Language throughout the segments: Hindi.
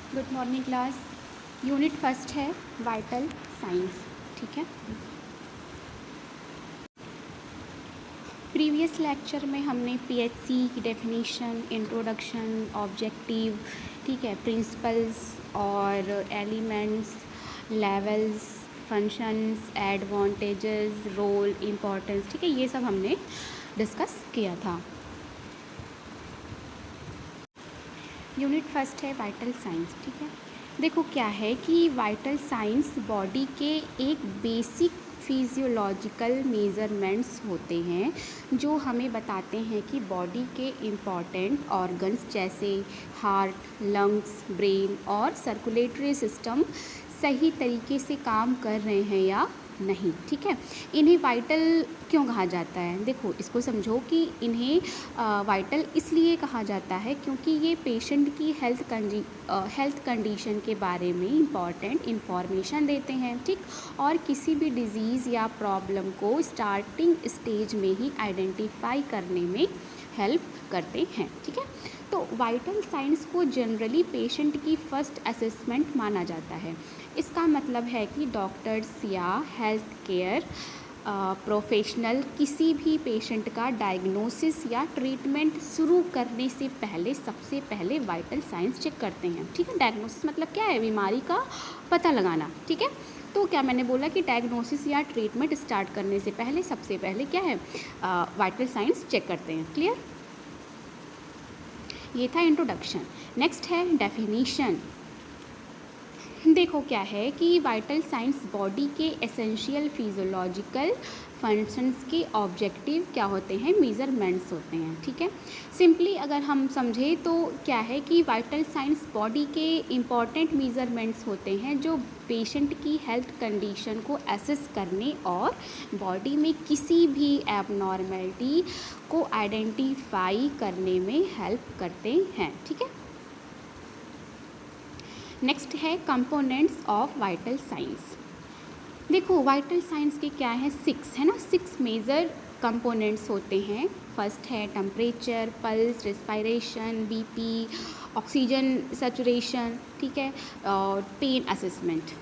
Good morning class. Unit first है वाइटल साइंस। ठीक है, प्रीवियस लेक्चर में हमने पीएचसी की डेफिनेशन, इंट्रोडक्शन, ऑब्जेक्टिव, ठीक है, प्रिंसिपल्स और elements, levels, functions, advantages, role, importance, ठीक है, ये सब हमने डिस्कस किया था। यूनिट फर्स्ट है वाइटल साइंस। ठीक है, देखो क्या है कि वाइटल साइंस बॉडी के एक बेसिक फिजियोलॉजिकल मेज़रमेंट्स होते हैं जो हमें बताते हैं कि बॉडी के इम्पॉर्टेंट ऑर्गन्स जैसे हार्ट, लंग्स, ब्रेन और सर्कुलेटरी सिस्टम सही तरीके से काम कर रहे हैं या नहीं। ठीक है, इन्हें वाइटल क्यों कहा जाता है? देखो इसको समझो कि इन्हें वाइटल इसलिए कहा जाता है क्योंकि ये पेशेंट की हेल्थ कंडीशन के बारे में इम्पॉर्टेंट इन्फॉर्मेशन देते हैं। ठीक, और किसी भी डिज़ीज़ या प्रॉब्लम को स्टार्टिंग स्टेज में ही आइडेंटिफाई करने में हेल्प करते हैं। ठीक है, तो वाइटल साइंस को जनरली पेशेंट की फ़र्स्ट असेसमेंट माना जाता है। इसका मतलब है कि डॉक्टर्स या हेल्थ केयर प्रोफेशनल किसी भी पेशेंट का डायग्नोसिस या ट्रीटमेंट शुरू करने से पहले सबसे पहले वाइटल साइंस चेक करते हैं। ठीक है, डायग्नोसिस मतलब क्या है? बीमारी का पता लगाना। ठीक है, तो क्या मैंने बोला कि डायग्नोसिस या ट्रीटमेंट स्टार्ट करने से पहले सबसे पहले क्या है? वाइटल साइंस चेक करते हैं। क्लियर? ये था इंट्रोडक्शन। नेक्स्ट है डेफिनीशन। देखो क्या है कि वाइटल साइंस बॉडी के एसेंशियल फिजियोलॉजिकल फंक्शंस के ऑब्जेक्टिव क्या होते हैं? मेजरमेंट्स होते हैं। ठीक है, सिंपली अगर हम समझें तो क्या है कि वाइटल साइंस बॉडी के इम्पॉर्टेंट मेजरमेंट्स होते हैं जो पेशेंट की हेल्थ कंडीशन को एसेस करने और बॉडी में किसी भी एबनॉर्मेलिटी को आइडेंटिफाई करने में हेल्प करते हैं। ठीक है, नेक्स्ट है कंपोनेंट्स ऑफ वाइटल साइंस। देखो वाइटल साइंस के क्या है? 6 है ना, 6 मेजर कंपोनेंट्स होते हैं। फर्स्ट है temperature, pulse, respiration, BP, oxygen saturation, ठीक है, और पेन असेसमेंट।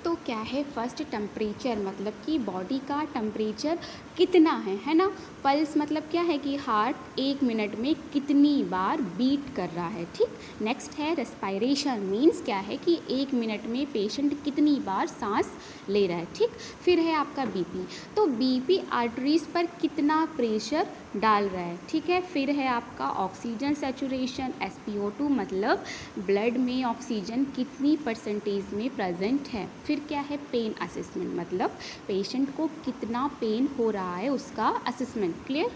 तो क्या है? फर्स्ट टेम्परेचर मतलब कि बॉडी का टेम्परेचर कितना है ना। पल्स मतलब क्या है कि हार्ट 1 मिनट में कितनी बार बीट कर रहा है। ठीक, नेक्स्ट है रेस्पिरेशन, मीन्स क्या है कि 1 मिनट में पेशेंट कितनी बार सांस ले रहा है। ठीक, फिर है आपका बीपी, तो बीपी आर्टरीज पर कितना प्रेशर डाल रहा है। ठीक है, फिर है आपका ऑक्सीजन सैचुरेशन, SpO2 मतलब ब्लड में ऑक्सीजन कितनी परसेंटेज में प्रेजेंट है। फिर क्या है? पेन असेसमेंट मतलब पेशेंट को कितना पेन हो रहा है उसका असेसमेंट। क्लियर?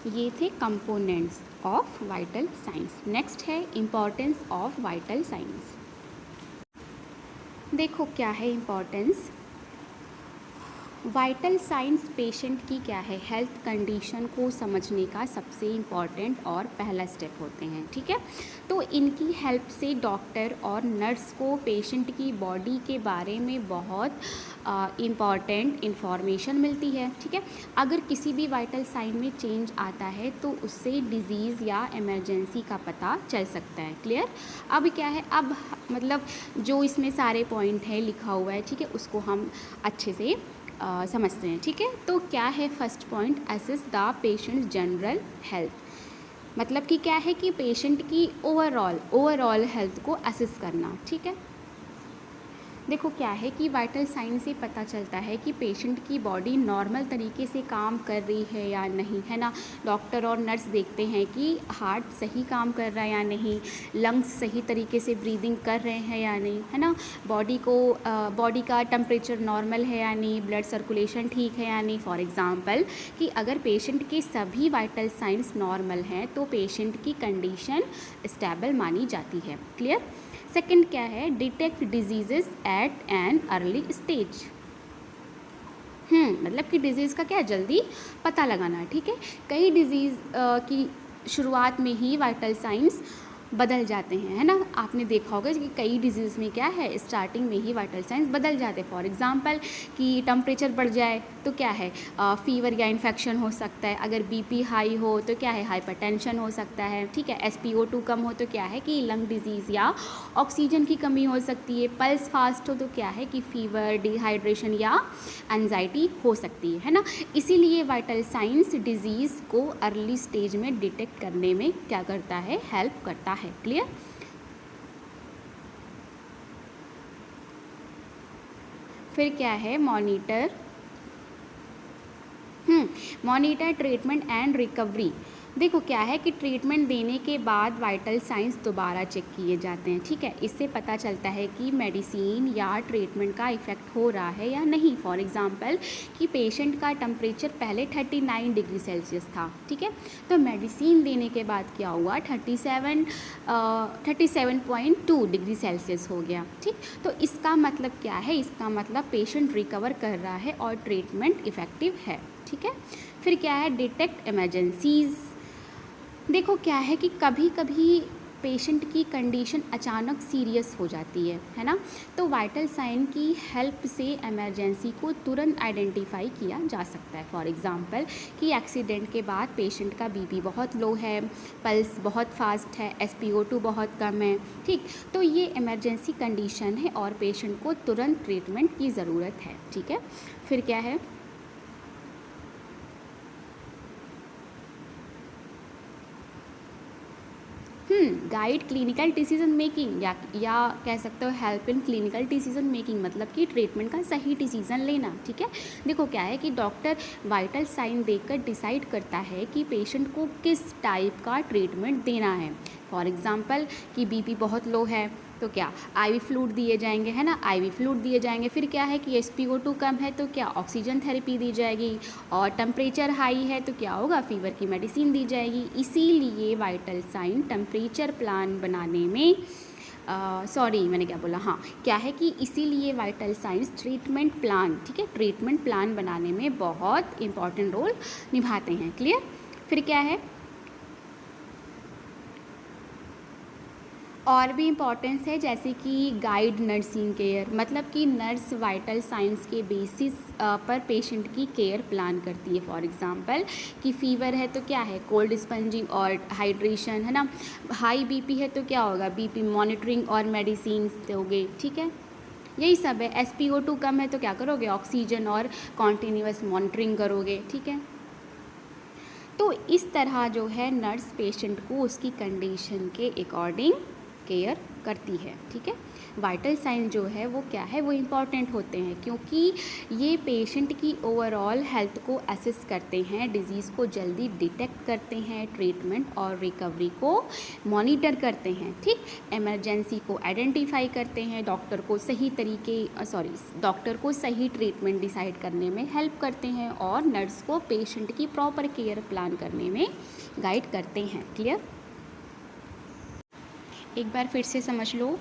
ये थे components of vital science. Next है इम्पॉर्टेंस ऑफ वाइटल साइंस। देखो क्या है इम्पॉर्टेंस? वाइटल साइंस पेशेंट की क्या है? हेल्थ कंडीशन को समझने का सबसे इम्पॉर्टेंट और पहला स्टेप होते हैं। ठीक है, तो इनकी हेल्प से डॉक्टर और नर्स को पेशेंट की बॉडी के बारे में बहुत इम्पॉर्टेंट इन्फॉर्मेशन मिलती है। ठीक है, अगर किसी भी वाइटल साइन में चेंज आता है तो उससे डिज़ीज़ या इमरजेंसी का पता चल सकता है। क्लियर? अब क्या है, अब मतलब जो इसमें सारे पॉइंट है लिखा हुआ है, ठीक है, उसको हम अच्छे से समझते हैं। ठीक है, तो क्या है first point? Assess the patient general health, मतलब कि क्या है कि पेशेंट की ओवरऑल हेल्थ को असेस करना। ठीक है, देखो क्या है कि वाइटल साइन से पता चलता है कि पेशेंट की बॉडी नॉर्मल तरीके से काम कर रही है या नहीं, है ना। डॉक्टर और नर्स देखते हैं कि हार्ट सही काम कर रहा है या नहीं, लंग्स सही तरीके से ब्रीदिंग कर रहे हैं या नहीं, है ना। बॉडी का टेम्परेचर नॉर्मल है या नहीं, ब्लड सर्कुलेशन ठीक है या नहीं। फॉर एग्ज़ाम्पल कि अगर पेशेंट के सभी वाइटल साइंस नॉर्मल हैं तो पेशेंट की कंडीशन स्टेबल मानी जाती है। क्लियर? सेकंड क्या है? Detect diseases at an early stage. मतलब कि डिजीज़ का क्या है? जल्दी पता लगाना। ठीक है, कई डिजीज़ की शुरुआत में ही वाइटल साइंस बदल जाते हैं, है ना। आपने देखा होगा कि कई डिजीज़ में क्या है, स्टार्टिंग में ही वाइटल साइंस बदल जाते हैं। फॉर एग्जांपल कि टेम्परेचर बढ़ जाए तो क्या है, फीवर या इन्फेक्शन हो सकता है। अगर बीपी हाई हो तो क्या है, हाइपरटेंशन हो सकता है, ठीक है। SpO2 कम हो तो क्या है कि लंग डिजीज़ या ऑक्सीजन की कमी हो सकती है। पल्स फास्ट हो तो क्या है कि फीवर, डिहाइड्रेशन या एंजाइटी हो सकती है ना। इसीलिए वाइटल साइंस डिजीज़ को अर्ली स्टेज में डिटेक्ट करने में क्या करता है, हेल्प करता है। क्लियर। फिर क्या है, मॉनिटर ट्रीटमेंट एंड रिकवरी। देखो क्या है कि ट्रीटमेंट देने के बाद वाइटल साइंस दोबारा चेक किए जाते हैं, ठीक है। इससे पता चलता है कि मेडिसिन या ट्रीटमेंट का इफ़ेक्ट हो रहा है या नहीं। फॉर एग्जांपल कि पेशेंट का टेम्परेचर पहले 39 डिग्री सेल्सियस था, ठीक है, तो मेडिसिन देने के बाद क्या हुआ, 37.2 डिग्री सेल्सियस हो गया, ठीक। तो इसका मतलब क्या है, इसका मतलब पेशेंट रिकवर कर रहा है और ट्रीटमेंट इफ़ेक्टिव है, ठीक है। फिर क्या है, डिटेक्ट इमरजेंसीज़। देखो क्या है कि कभी कभी पेशेंट की कंडीशन अचानक सीरियस हो जाती है ना। तो वाइटल साइन की हेल्प से इमरजेंसी को तुरंत आइडेंटिफाई किया जा सकता है। फॉर एग्जांपल कि एक्सीडेंट के बाद पेशेंट का बीपी बहुत लो है, पल्स बहुत फास्ट है, SpO2 बहुत कम है, ठीक। तो ये इमरजेंसी कंडीशन है और पेशेंट को तुरंत ट्रीटमेंट की ज़रूरत है, ठीक है। फिर क्या है, गाइड क्लिनिकल डिसीजन मेकिंग, या कह सकते हो help in clinical decision making, मतलब कि ट्रीटमेंट का सही डिसीजन लेना, ठीक है। देखो क्या है कि डॉक्टर वाइटल साइन देखकर डिसाइड करता है कि पेशेंट को किस टाइप का ट्रीटमेंट देना है। फॉर एग्जांपल कि बीपी बहुत लो है तो क्या IV फ्लूइड दिए जाएंगे, है ना, IV फ्लूइड दिए जाएंगे। फिर क्या है कि SpO2 कम है तो क्या ऑक्सीजन थेरेपी दी जाएगी, और टेम्परेचर हाई है तो क्या होगा, फीवर की मेडिसिन दी जाएगी। इसीलिए वाइटल साइन टेम्परेचर प्लान बनाने में मैंने क्या बोला, क्या है कि इसीलिए वाइटल साइंस ट्रीटमेंट प्लान, ठीक है, ट्रीटमेंट प्लान बनाने में बहुत इंपॉर्टेंट रोल निभाते हैं। क्लियर। फिर क्या है, और भी इम्पॉर्टेंस है जैसे कि गाइड नर्सिंग केयर, मतलब कि नर्स वाइटल साइंस के बेसिस पर पेशेंट की केयर प्लान करती है। फॉर एग्जांपल कि फ़ीवर है तो क्या है, कोल्ड स्पंजिंग और हाइड्रेशन, है ना। हाई बीपी है तो क्या होगा, बीपी मॉनिटरिंग और मेडिसिन दोगे, ठीक है। यही सब है। SpO2 कम है तो क्या करोगे, ऑक्सीजन और कॉन्टीन्यूअस मॉनिटरिंग करोगे, ठीक है। तो इस तरह जो है नर्स पेशेंट को उसकी कंडीशन के अकॉर्डिंग केयर करती है, ठीक है। वाइटल साइन जो है वो क्या है, वो इम्पॉर्टेंट होते हैं क्योंकि ये पेशेंट की ओवरऑल हेल्थ को असेस करते हैं, डिजीज़ को जल्दी डिटेक्ट करते हैं, ट्रीटमेंट और रिकवरी को मॉनिटर करते हैं, ठीक। इमरजेंसी को आइडेंटिफाई करते हैं, डॉक्टर को सही ट्रीटमेंट डिसाइड करने में हेल्प करते हैं, और नर्स को पेशेंट की प्रॉपर केयर प्लान करने में गाइड करते हैं। क्लियर। एक बार फिर से समझ लो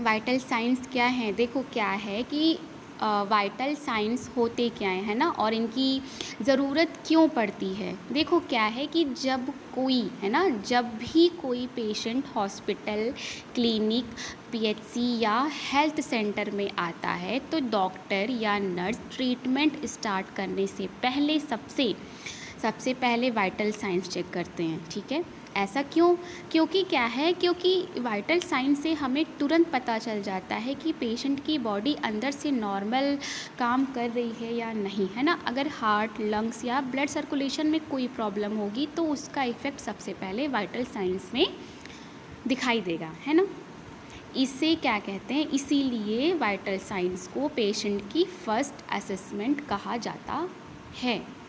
वाइटल साइंस क्या है। देखो क्या है कि वाइटल साइंस होते क्या है ना, और इनकी ज़रूरत क्यों पड़ती है। देखो क्या है कि जब भी कोई पेशेंट हॉस्पिटल, क्लिनिक, PHC या हेल्थ सेंटर में आता है तो डॉक्टर या नर्स ट्रीटमेंट स्टार्ट करने से पहले सबसे पहले वाइटल साइंस चेक करते हैं, ठीक है। ऐसा क्यों, क्योंकि वाइटल साइन से हमें तुरंत पता चल जाता है कि पेशेंट की बॉडी अंदर से नॉर्मल काम कर रही है या नहीं, है ना। अगर हार्ट, लंग्स या ब्लड सर्कुलेशन में कोई प्रॉब्लम होगी तो उसका इफ़ेक्ट सबसे पहले वाइटल साइंस में दिखाई देगा, है ना। इसे क्या कहते हैं, इसीलिए वाइटल साइंस को पेशेंट की फर्स्ट असेसमेंट कहा जाता है।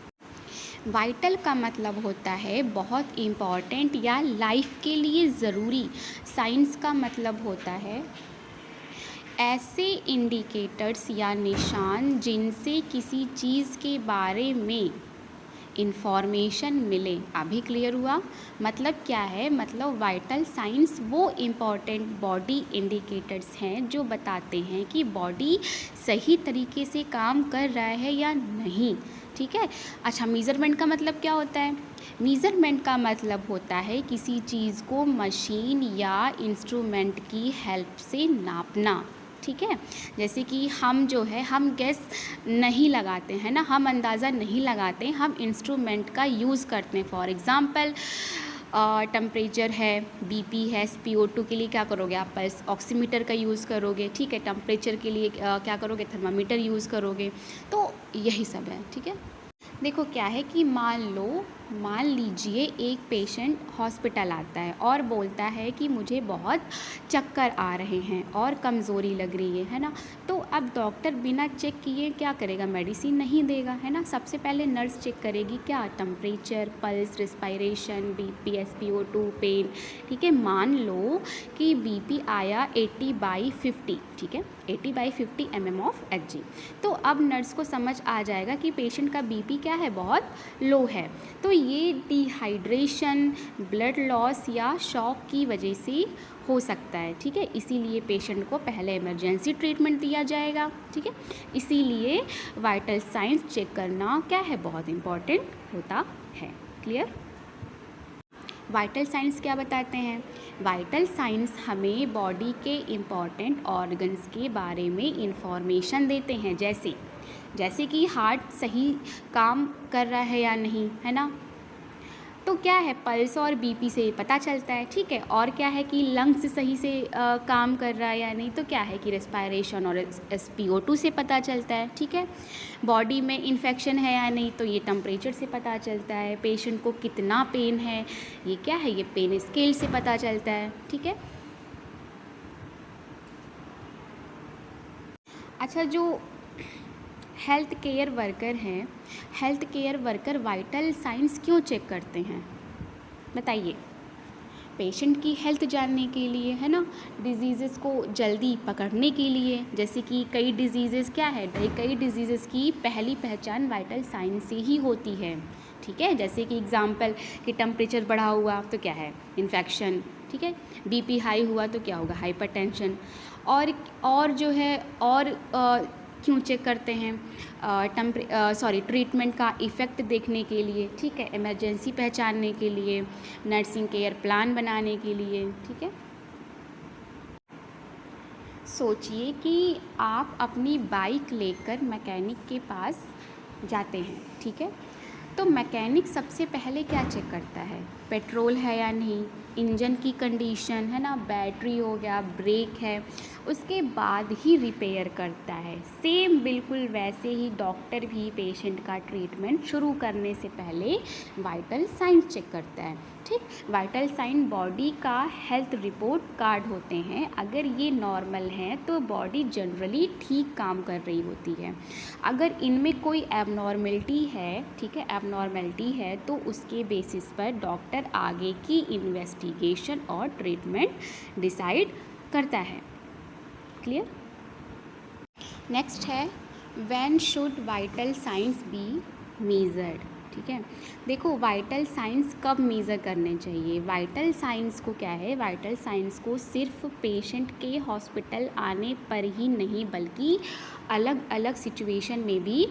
वाइटल का मतलब होता है बहुत इम्पॉर्टेंट या लाइफ के लिए ज़रूरी। साइंस का मतलब होता है ऐसे इंडिकेटर्स या निशान जिनसे किसी चीज़ के बारे में इंफॉर्मेशन मिले। अभी क्लियर हुआ। मतलब क्या है, मतलब वाइटल साइंस वो इम्पॉर्टेंट बॉडी इंडिकेटर्स हैं जो बताते हैं कि बॉडी सही तरीके से काम कर रहा है या नहीं, ठीक है। अच्छा, मीज़रमेंट का मतलब क्या होता है? मीज़रमेंट का मतलब होता है किसी चीज़ को मशीन या इंस्ट्रूमेंट की हेल्प से नापना, ठीक है। जैसे कि हम जो है हम गैस नहीं लगाते हैं ना, हम अंदाज़ा नहीं लगाते, हम इंस्ट्रूमेंट का यूज़ करते हैं। फॉर एग्ज़ाम्पल टेम्परेचर है, बीपी है, SpO2 के लिए क्या करोगे आप? पल्स ऑक्सीमीटर का यूज़ करोगे, ठीक है। टेम्परेचर के लिए क्या करोगे? थर्मामीटर यूज़ करोगे। तो यही सब है, ठीक है। देखो क्या है कि मान लीजिए एक पेशेंट हॉस्पिटल आता है और बोलता है कि मुझे बहुत चक्कर आ रहे हैं और कमज़ोरी लग रही है ना। तो अब डॉक्टर बिना चेक किए क्या करेगा? मेडिसिन नहीं देगा, है ना। सबसे पहले नर्स चेक करेगी क्या? Temperature, pulse, respiration, BP, SpO2, pain, ठीक है। मान लो कि बीपी आया 80/50, ठीक है, 80/50 mm/Hg। तो अब नर्स को समझ आ जाएगा कि पेशेंट का बीपी क्या है? बहुत लो है। तो ये डिहाइड्रेशन, ब्लड लॉस या शॉक की वजह से हो सकता है, ठीक है। इसीलिए पेशेंट को पहले इमरजेंसी ट्रीटमेंट दिया जाएगा, ठीक है। इसीलिए वाइटल साइंस चेक करना क्या है? बहुत इम्पॉर्टेंट होता है। क्लियर? वाइटल साइंस क्या बताते हैं? वाइटल साइंस हमें बॉडी के इम्पॉर्टेंट ऑर्गन्स के बारे में इंफॉर्मेशन देते हैं, जैसे कि हार्ट सही काम कर रहा है या नहीं, है ना। तो क्या है? पल्स और बीपी से पता चलता है, ठीक है। और क्या है कि लंग्स सही से काम कर रहा है या नहीं, तो क्या है कि रेस्पायरेशन और SpO2 से पता चलता है, ठीक है। बॉडी में इन्फेक्शन है या नहीं, तो ये टेम्परेचर से पता चलता है। पेशेंट को कितना पेन है, ये क्या है? ये पेन स्केल से पता चलता है, ठीक है। अच्छा, जो हेल्थ केयर वर्कर हैं, health care worker vital science क्यों चेक करते हैं? बताइए। पेशेंट की हेल्थ जानने के लिए, है ना। डिजीज़ेस को जल्दी पकड़ने के लिए, जैसे कि कई डिजीज़ेस क्या है? कई डिजीज़ेस की पहली पहचान वाइटल साइंस से ही होती है, ठीक है। जैसे कि एग्जांपल कि टेम्परेचर बढ़ा हुआ तो क्या है? इन्फेक्शन, ठीक है। बीपी हाई हुआ तो क्या होगा? हाइपरटेंशन। और जो है और क्यों चेक करते हैं? ट्रीटमेंट का इफ़ेक्ट देखने के लिए, ठीक है। इमरजेंसी पहचानने के लिए, नर्सिंग केयर प्लान बनाने के लिए, ठीक है। सोचिए कि आप अपनी बाइक लेकर मैकेनिक के पास जाते हैं, ठीक है। तो मैकेनिक सबसे पहले क्या चेक करता है? पेट्रोल है या नहीं, इंजन की कंडीशन, है ना, बैटरी हो गया, ब्रेक है, उसके बाद ही रिपेयर करता है। सेम बिल्कुल वैसे ही डॉक्टर भी पेशेंट का ट्रीटमेंट शुरू करने से पहले वाइटल साइंस चेक करता है, ठीक। वाइटल साइन बॉडी का हेल्थ रिपोर्ट कार्ड होते हैं। अगर ये नॉर्मल हैं तो बॉडी जनरली ठीक काम कर रही होती है। अगर इनमें कोई एबनॉर्मलिटी है, ठीक है, एबनॉर्मलिटी है, तो उसके बेसिस पर डॉक्टर आगे की इन्वेस्टिगेशन और ट्रीटमेंट डिसाइड करता है। क्लियर? नेक्स्ट है when should vital science be measured, ठीक है। देखो वाइटल साइंस कब मेज़र करने चाहिए? वाइटल साइंस को क्या है? वाइटल साइंस को सिर्फ पेशेंट के हॉस्पिटल आने पर ही नहीं बल्कि अलग अलग सिचुएशन में भी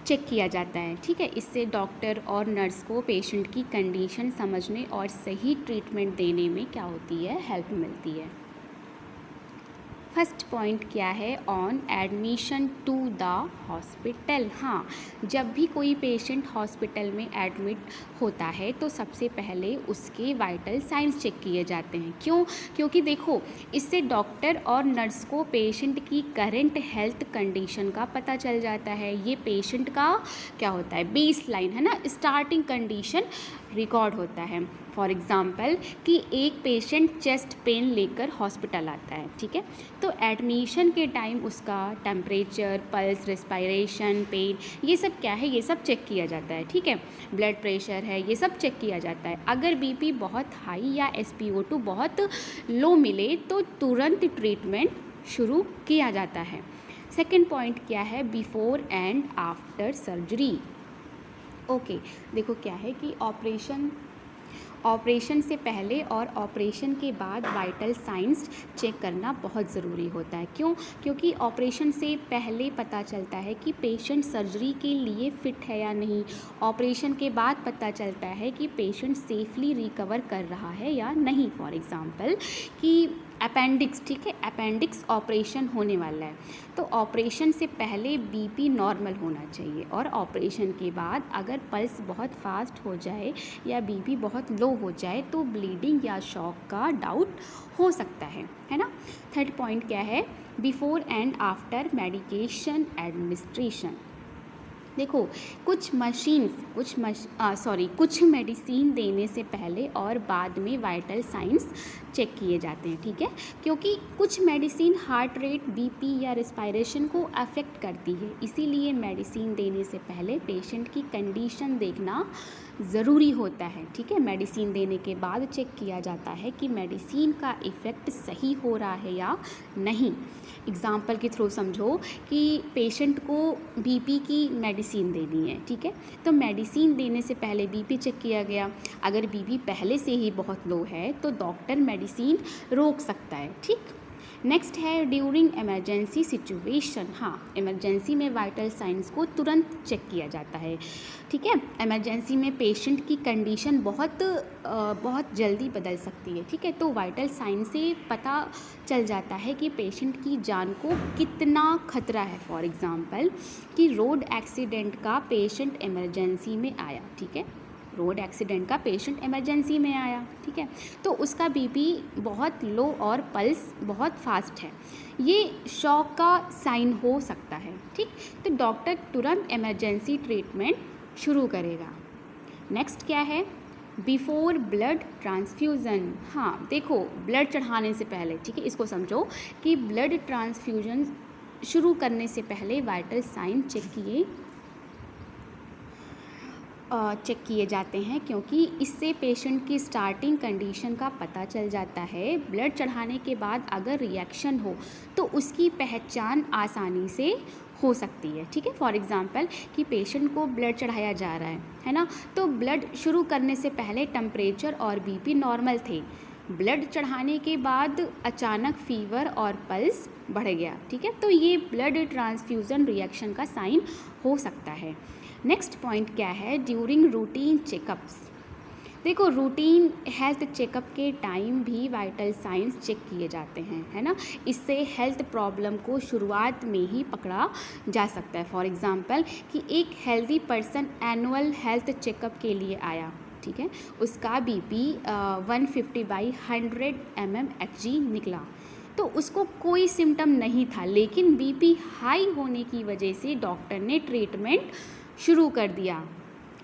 चेक किया जाता है, ठीक है। इससे डॉक्टर और नर्स को पेशेंट की कंडीशन समझने और सही ट्रीटमेंट देने में क्या होती है? हेल्प मिलती है। फर्स्ट पॉइंट क्या है? On admission to the hospital. हाँ, जब भी कोई पेशेंट हॉस्पिटल में एडमिट होता है तो सबसे पहले उसके वाइटल साइंस चेक किए जाते हैं। क्यों? क्योंकि देखो इससे डॉक्टर और नर्स को पेशेंट की करंट हेल्थ कंडीशन का पता चल जाता है। ये पेशेंट का क्या होता है? बेस लाइन, है ना, स्टार्टिंग कंडीशन रिकॉर्ड होता है। फॉर एग्ज़ाम्पल कि एक पेशेंट चेस्ट पेन लेकर हॉस्पिटल आता है, ठीक है, तो एडमिशन के टाइम उसका टेम्परेचर, पल्स, रेस्पायरेशन, पेन, ये सब क्या है? ये सब चेक किया जाता है, ठीक है। ब्लड प्रेशर है, ये सब चेक किया जाता है। अगर बीपी बहुत हाई या SpO2 बहुत लो मिले तो तुरंत ट्रीटमेंट शुरू किया जाता है। सेकेंड पॉइंट क्या है? Before and after surgery. Okay, देखो क्या है कि ऑपरेशन से पहले और ऑपरेशन के बाद वाइटल साइंस चेक करना बहुत ज़रूरी होता है। क्यों? क्योंकि ऑपरेशन से पहले पता चलता है कि पेशेंट सर्जरी के लिए फ़िट है या नहीं। ऑपरेशन के बाद पता चलता है कि पेशेंट सेफली रिकवर कर रहा है या नहीं। फॉर एग्ज़ाम्पल कि अपेंडिक्स, ठीक है, अपेंडिक्स ऑपरेशन होने वाला है, तो ऑपरेशन से पहले बीपी नॉर्मल होना चाहिए, और ऑपरेशन के बाद अगर पल्स बहुत फास्ट हो जाए या बीपी बहुत लो हो जाए तो ब्लीडिंग या शॉक का डाउट हो सकता है ना। थर्ड पॉइंट क्या है? Before and after medication administration. देखो, कुछ मेडिसिन देने से पहले और बाद में वाइटल साइंस चेक किए जाते हैं, ठीक है, क्योंकि कुछ मेडिसिन हार्ट रेट, बीपी या रेस्पिरेशन को अफेक्ट करती है। इसीलिए मेडिसिन देने से पहले पेशेंट की कंडीशन देखना ज़रूरी होता है, ठीक है। मेडिसिन देने के बाद चेक किया जाता है कि मेडिसिन का इफ़ेक्ट सही हो रहा है या नहीं। एग्ज़ाम्पल के थ्रू समझो कि पेशेंट को बीपी की मेडिसिन देनी है, ठीक है, तो मेडिसिन देने से पहले बीपी चेक किया गया। अगर बीपी पहले से ही बहुत लो है तो डॉक्टर मेडिसिन रोक सकता है, ठीक। नेक्स्ट है ड्यूरिंग इमरजेंसी सिचुएशन। हाँ, इमरजेंसी में वाइटल साइंस को तुरंत चेक किया जाता है, ठीक है। इमरजेंसी में पेशेंट की कंडीशन बहुत जल्दी बदल सकती है, ठीक है, तो वाइटल साइन से पता चल जाता है कि पेशेंट की जान को कितना खतरा है। फॉर एग्ज़ाम्पल कि रोड एक्सीडेंट का पेशेंट इमरजेंसी में आया, ठीक है, रोड एक्सीडेंट का पेशेंट इमरजेंसी में आया, ठीक है, तो उसका बीपी बहुत लो और पल्स बहुत फास्ट है, ये शॉक का साइन हो सकता है, ठीक। तो डॉक्टर तुरंत इमरजेंसी ट्रीटमेंट शुरू करेगा। नेक्स्ट क्या है? Before blood transfusion. हाँ, देखो, ब्लड चढ़ाने से पहले, ठीक है, इसको समझो कि ब्लड ट्रांसफ्यूजन शुरू करने से पहले वाइटल साइन चेक किए जाते हैं, क्योंकि इससे पेशेंट की स्टार्टिंग कंडीशन का पता चल जाता है। ब्लड चढ़ाने के बाद अगर रिएक्शन हो तो उसकी पहचान आसानी से हो सकती है, ठीक है। फॉर एग्ज़ाम्पल कि पेशेंट को ब्लड चढ़ाया जा रहा है ना, तो ब्लड शुरू करने से पहले टेम्परेचर और बीपी नॉर्मल थे। ब्लड चढ़ाने के बाद अचानक फीवर और पल्स बढ़ गया, ठीक है, तो ये ब्लड ट्रांसफ्यूज़न रिएक्शन का साइन हो सकता है। नेक्स्ट पॉइंट क्या है? During routine checkups. देखो, रूटीन हेल्थ चेकअप के टाइम भी वाइटल साइंस चेक किए जाते हैं, है ना। इससे हेल्थ प्रॉब्लम को शुरुआत में ही पकड़ा जा सकता है। फॉर एग्ज़ाम्पल कि एक healthy person annual health checkup के लिए आया, ठीक है, उसका बीपी 150/100 mmHg निकला, तो उसको कोई सिम्टम नहीं था, लेकिन बीपी हाई होने की वजह से डॉक्टर ने ट्रीटमेंट शुरू कर दिया।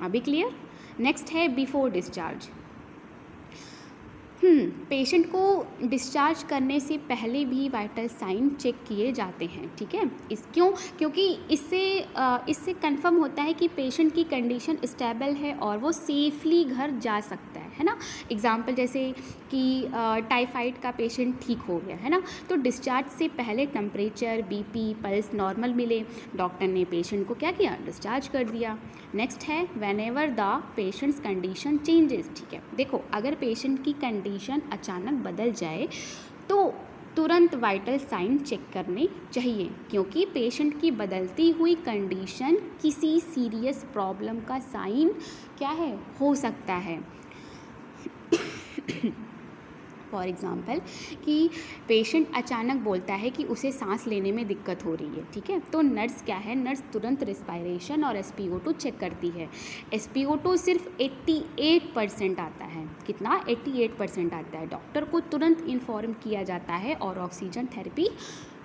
अभी क्लियर? नेक्स्ट है बिफोर डिस्चार्ज। पेशेंट को डिस्चार्ज करने से पहले भी वाइटल साइन चेक किए जाते हैं, ठीक है। क्योंकि इससे कंफर्म होता है कि पेशेंट की कंडीशन स्टेबल है और वो सेफली घर जा सकता है ना। एग्जाम्पल जैसे कि टाइफाइड का पेशेंट ठीक हो गया, है ना, तो डिस्चार्ज से पहले टेम्परेचर, बीपी, पल्स नॉर्मल मिले, डॉक्टर ने पेशेंट को क्या किया? डिस्चार्ज कर दिया। नेक्स्ट है whenever the patients condition changes, ठीक है। देखो, अगर पेशेंट की कंडीशन अचानक बदल जाए तो तुरंत वाइटल साइन चेक करने चाहिए, क्योंकि पेशेंट की बदलती हुई कंडीशन किसी सीरियस प्रॉब्लम का साइन क्या है? हो सकता है। फॉर एग्ज़ाम्पल कि पेशेंट अचानक बोलता है कि उसे सांस लेने में दिक्कत हो रही है, ठीक है, तो नर्स क्या है? नर्स तुरंत रेस्पिरेशन और SpO2 चेक करती है। SpO2 सिर्फ 88% आता है। कितना? 88% आता है। डॉक्टर को तुरंत इन्फॉर्म किया जाता है और ऑक्सीजन थेरेपी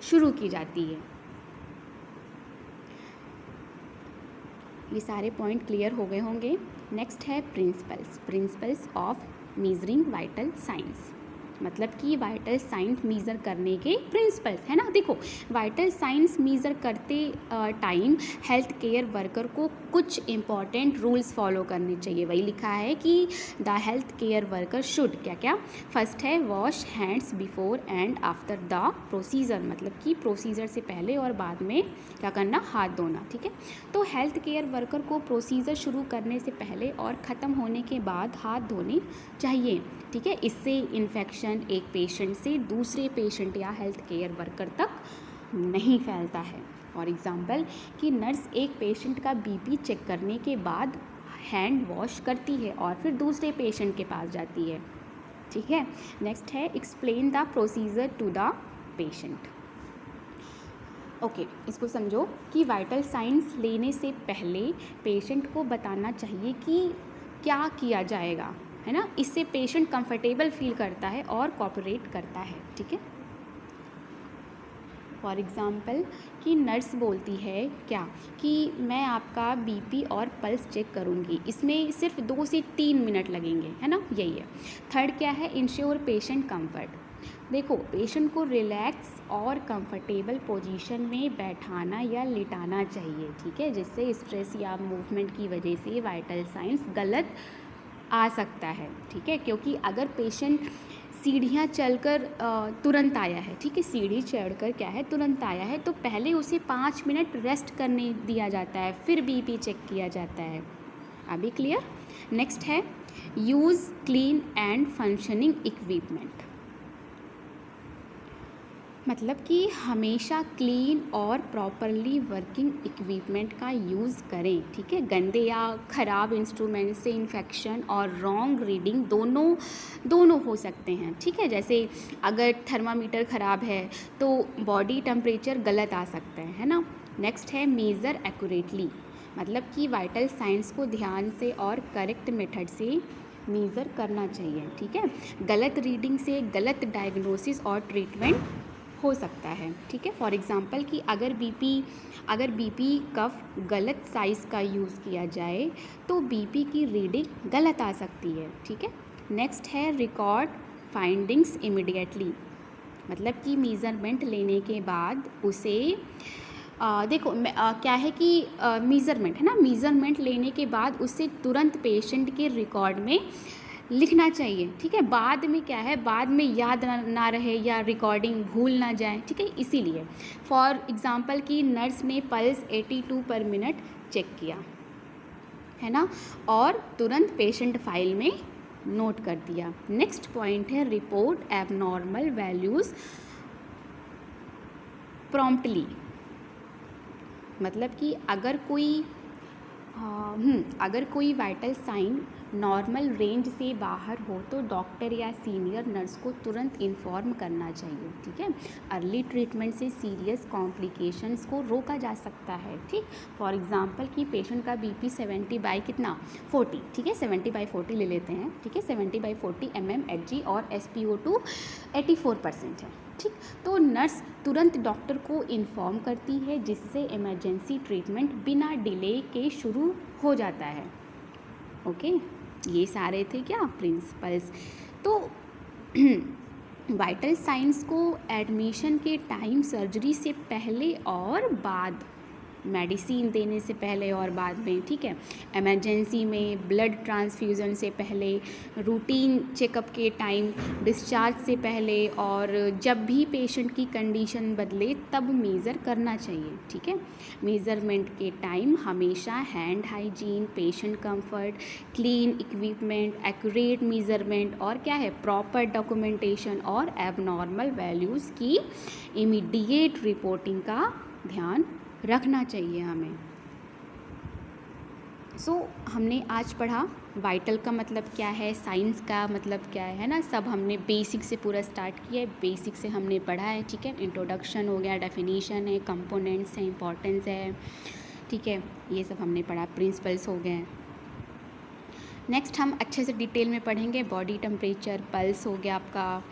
शुरू की जाती है। ये सारे पॉइंट क्लियर हो गए होंगे। नेक्स्ट है principles of measuring vital science. मतलब कि वाइटल साइंस मीज़र करने के प्रिंसिपल्स है ना। देखो वाइटल साइंस मीज़र करते टाइम हेल्थ केयर वर्कर को कुछ इम्पॉर्टेंट रूल्स फॉलो करने चाहिए। वही लिखा है कि the health care worker should क्या क्या। फर्स्ट है wash hands before and after the procedure, मतलब कि प्रोसीजर से पहले और बाद में क्या करना, हाथ धोना। ठीक है, तो हेल्थ केयर वर्कर को प्रोसीजर शुरू करने से पहले और ख़त्म होने के बाद हाथ धोने चाहिए। ठीक है, इससे इन्फेक्शन एक पेशेंट से दूसरे पेशेंट या हेल्थ केयर वर्कर तक नहीं फैलता है। फॉर एग्ज़ाम्पल कि नर्स एक पेशेंट का बीपी चेक करने के बाद हैंड वॉश करती है और फिर दूसरे पेशेंट के पास जाती है। ठीक है, नेक्स्ट है explain the procedure to the patient. Okay, इसको समझो कि वाइटल साइंस लेने से पहले पेशेंट को बताना चाहिए कि क्या किया जाएगा, है ना। इससे पेशेंट कंफर्टेबल फील करता है और कोऑपरेट करता है। ठीक है, फॉर एग्ज़ाम्पल कि नर्स बोलती है क्या कि मैं आपका बीपी और पल्स चेक करूँगी, इसमें सिर्फ 2 से 3 मिनट लगेंगे, है ना, यही है। थर्ड क्या है, इंश्योर पेशेंट कंफर्ट। देखो पेशेंट को रिलैक्स और कंफर्टेबल पोजीशन में बैठाना या लिटाना चाहिए। ठीक है, जिससे स्ट्रेस या मूवमेंट की वजह से वाइटल साइंस गलत आ सकता है। ठीक है, क्योंकि अगर पेशेंट सीढ़ियाँ चढ़कर तुरंत आया है, ठीक है, सीढ़ी चढ़कर क्या है तुरंत आया है, तो पहले उसे 5 मिनट रेस्ट करने दिया जाता है, फिर बीपी चेक किया जाता है। अभी क्लियर। नेक्स्ट है use clean and functioning equipment, मतलब कि हमेशा क्लीन और प्रॉपरली वर्किंग इक्विपमेंट का यूज़ करें। ठीक है, गंदे या ख़राब इंस्ट्रूमेंट से इन्फेक्शन और रॉन्ग रीडिंग दोनों हो सकते हैं। ठीक है, जैसे अगर थर्मामीटर ख़राब है तो बॉडी टेम्परेचर गलत आ सकता है ना। नेक्स्ट है मेज़र एक्यूरेटली, मतलब कि वाइटल साइंस को ध्यान से और करेक्ट मेथड से मेज़र करना चाहिए। ठीक है, गलत रीडिंग से गलत डायग्नोसिस और ट्रीटमेंट हो सकता है। ठीक है, फॉर एग्ज़ाम्पल कि अगर बीपी कफ गलत साइज़ का यूज़ किया जाए तो बीपी की रीडिंग गलत आ सकती है। ठीक है, नेक्स्ट है रिकॉर्ड फाइंडिंग्स इमीडिएटली, मतलब कि मेज़रमेंट लेने के बाद उसे क्या है कि मेज़रमेंट है ना, मेज़रमेंट लेने के बाद उसे तुरंत पेशेंट के रिकॉर्ड में लिखना चाहिए। ठीक है, बाद में क्या है, बाद में याद ना रहे या रिकॉर्डिंग भूल ना जाए। ठीक है, इसीलिए फॉर एग्ज़ाम्पल कि नर्स ने पल्स 82 पर मिनट चेक किया, है ना, और तुरंत पेशेंट फाइल में नोट कर दिया। नेक्स्ट पॉइंट है रिपोर्ट एबनॉर्मल वैल्यूज़ प्रॉम्प्टली, मतलब कि अगर कोई वाइटल साइन नॉर्मल रेंज से बाहर हो तो डॉक्टर या सीनियर नर्स को तुरंत इन्फॉर्म करना चाहिए। ठीक है, अर्ली ट्रीटमेंट से सीरियस कॉम्प्लिकेशंस को रोका जा सकता है। ठीक, फॉर एग्जांपल कि पेशेंट का बीपी 70/40, ठीक है, 70/40 ले लेते हैं। ठीक है, 70/40 mmHg और SpO2 84% है। ठीक, तो नर्स तुरंत डॉक्टर को इन्फॉर्म करती है, जिससे इमरजेंसी ट्रीटमेंट बिना डिले के शुरू हो जाता है। ओके, ये सारे थे क्या प्रिंसिपल्स। तो वाइटल साइंस को एडमिशन के टाइम, सर्जरी से पहले और बाद, मेडिसिन देने से पहले और बाद में, ठीक है, इमरजेंसी में, ब्लड ट्रांसफ्यूज़न से पहले, रूटीन चेकअप के टाइम, डिस्चार्ज से पहले, और जब भी पेशेंट की कंडीशन बदले तब मेज़र करना चाहिए। ठीक है, मेज़रमेंट के टाइम हमेशा hand hygiene, patient comfort, clean equipment, accurate measurement और क्या है प्रॉपर डॉक्यूमेंटेशन और एबनॉर्मल वैल्यूज़ की इमीडिएट रिपोर्टिंग का ध्यान रखना चाहिए हमें। हमने आज पढ़ा वाइटल का मतलब क्या है, साइंस का मतलब क्या है ना, सब हमने बेसिक से पूरा स्टार्ट किया है, बेसिक से हमने पढ़ा है। ठीक है, इंट्रोडक्शन हो गया, डेफिनेशन है, कंपोनेंट्स हैं, इंपॉर्टेंस है। ठीक है, ये सब हमने पढ़ा, प्रिंसिपल्स हो गए। नेक्स्ट हम अच्छे से डिटेल में पढ़ेंगे बॉडी टेम्परेचर, पल्स हो गया आपका,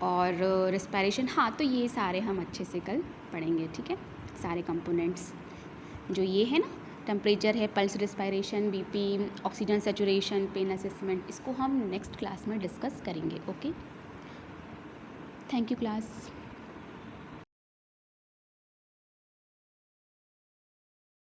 और रेस्पिरेशन। हाँ, तो ये सारे हम अच्छे से कल पढ़ेंगे। ठीक है, सारे कंपोनेंट्स जो ये है ना, टेम्परेचर है, pulse, respiration, BP, oxygen saturation, pain assessment, इसको हम नेक्स्ट क्लास में डिस्कस करेंगे। ओके। Thank you class.